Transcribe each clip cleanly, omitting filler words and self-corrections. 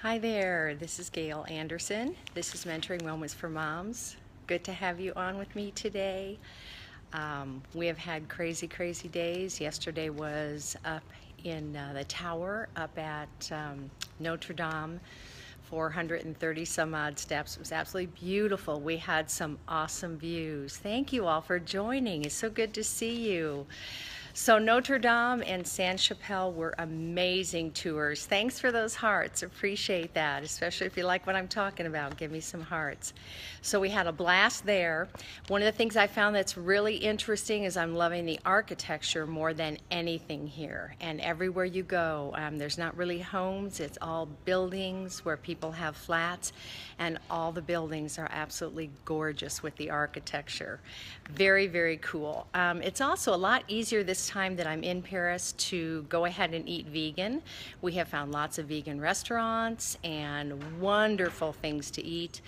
Hi there, this is Gail Anderson. This is Mentoring Moments for Moms. Good to have you on with me today. We have had crazy, crazy days. Yesterday was up in the tower up at Notre Dame, 430 some odd steps. It was absolutely beautiful. We had some awesome views. Thank you all for joining. It's so good to see you. So Notre Dame and Sainte-Chapelle were amazing tours. Thanks for those hearts. Appreciate that, especially if you like what I'm talking about. Give me some hearts. So we had a blast there. One of the things I found that's really interesting is I'm loving the architecture more than anything here. And everywhere you go, there's not really homes. It's all buildings where people have flats, and all the buildings are absolutely gorgeous with the architecture. Very, very cool. It's also a lot easier this time that I'm in Paris to go ahead and eat vegan. We have found lots of vegan restaurants and wonderful things to eat.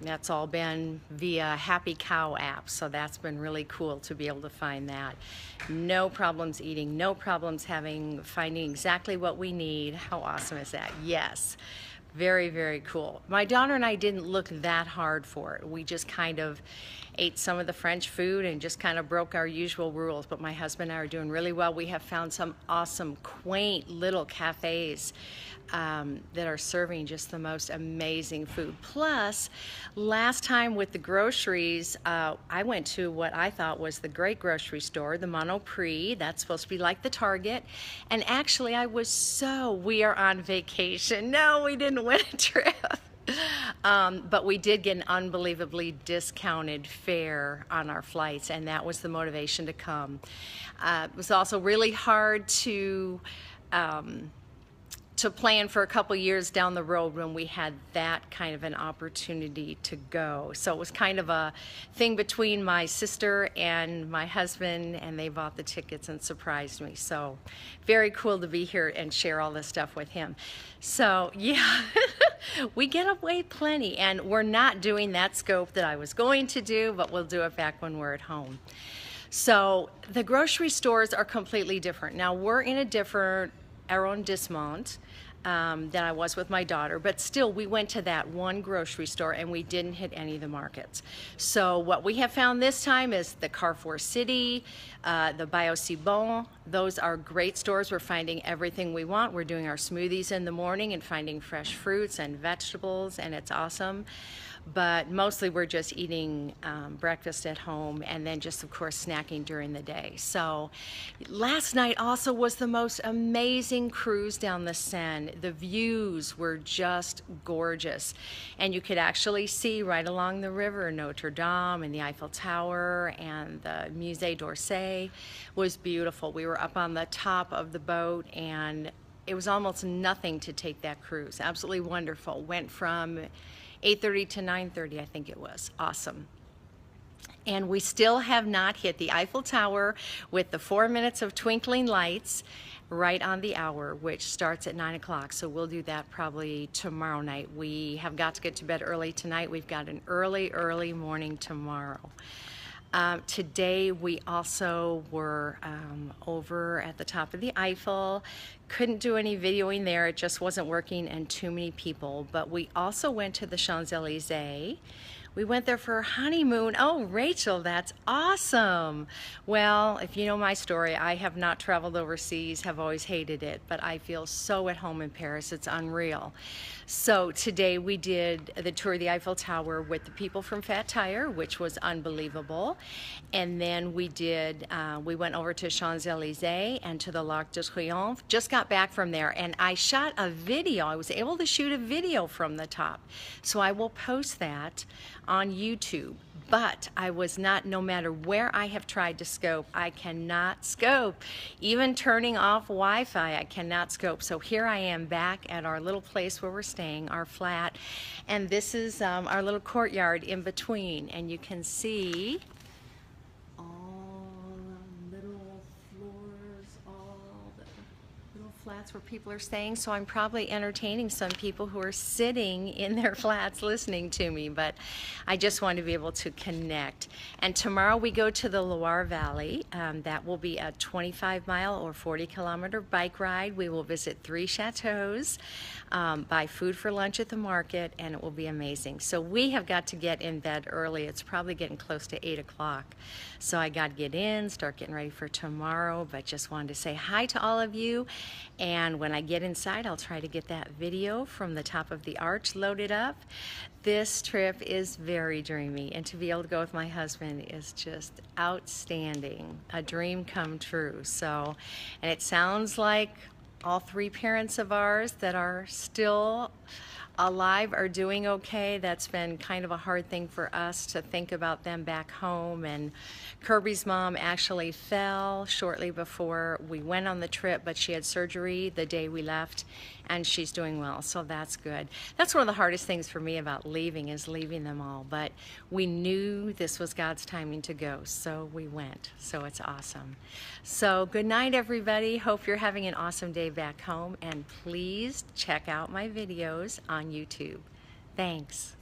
That's all been via Happy Cow app, so that's been really cool to be able to find that. No problems eating, no problems finding exactly what we need. How awesome is that? Yes. Very, very cool. My daughter and I didn't look that hard for it. We just kind of ate some of the French food and just kind of broke our usual rules, but my husband and I are doing really well. We have found some awesome, quaint little cafes that are serving just the most amazing food. Plus, last time with the groceries, I went to what I thought was the great grocery store, the Monoprix. That's supposed to be like the Target. And actually, we are on vacation. No, we didn't win a trip. But we did get an unbelievably discounted fare on our flights, and that was the motivation to come. It was also really hard to plan for a couple years down the road when we had that kind of an opportunity to go. So it was kind of a thing between my sister and my husband, and they bought the tickets and surprised me. So very cool to be here and share all this stuff with him. So yeah, we get away plenty, and we're not doing that scope that I was going to do, but we'll do it back when we're at home. So the grocery stores are completely different. Now we're in a different arrondissement than I was with my daughter, but still we went to that one grocery store and we didn't hit any of the markets. So what we have found this time is the Carrefour City, the Bio Cibon. Those are great stores. We're finding everything we want. We're doing our smoothies in the morning and finding fresh fruits and vegetables, and it's awesome. But mostly we're just eating breakfast at home and then just, of course, snacking during the day. So last night also was the most amazing cruise down the Seine. The views were just gorgeous. And you could actually see right along the river Notre Dame and the Eiffel Tower, and the Musée d'Orsay was beautiful. We were up on the top of the boat, and it was almost nothing to take that cruise. Absolutely wonderful. Went from 8:30 to 9:30, I think it was. Awesome. And we still have not hit the Eiffel Tower with the 4 minutes of twinkling lights right on the hour, which starts at 9 o'clock. So we'll do that probably tomorrow night. We have got to get to bed early tonight. We've got an early morning tomorrow. Today we also were over at the top of the Eiffel. Couldn't do any videoing there, it just wasn't working and too many people. But we also went to the Champs-Élysées. We went there for a honeymoon. Oh, Rachel, that's awesome. Well, if you know my story, I have not traveled overseas, have always hated it, but I feel so at home in Paris, it's unreal. So today we did the tour of the Eiffel Tower with the people from Fat Tire, which was unbelievable. And then we went over to Champs-Élysées and to the L'Arc de Triomphe. Just got back from there, and I shot a video. I was able to shoot a video from the top. So I will post that on YouTube. But I was not, no matter where I have tried to scope, I cannot scope. Even turning off Wi-Fi, I cannot scope. So here I am back at our little place where we're staying, our flat. And this is our little courtyard in between. And you can see all the little flats where people are staying, so I'm probably entertaining some people who are sitting in their flats listening to me, but I just want to be able to connect. And tomorrow we go to the Loire Valley. That will be a 25-mile or 40-kilometer bike ride. We will visit 3 chateaus, buy food for lunch at the market, and it will be amazing. So we have got to get in bed early. It's probably getting close to 8 o'clock. So I got to get in, start getting ready for tomorrow, but just wanted to say hi to all of you. And when I get inside, I'll try to get that video from the top of the arch loaded up. This trip is very dreamy, and to be able to go with my husband is just outstanding. A dream come true. So, and it sounds like all 3 parents of ours that are still alive are doing okay. That's been kind of a hard thing for us to think about them back home. And Kirby's mom actually fell shortly before we went on the trip, but she had surgery the day we left, and she's doing well, so that's good. That's one of the hardest things for me about leaving, is leaving them all, but we knew this was God's timing to go, so we went. So it's awesome. So good night, everybody. Hope you're having an awesome day back home, and please check out my videos on YouTube. Thanks.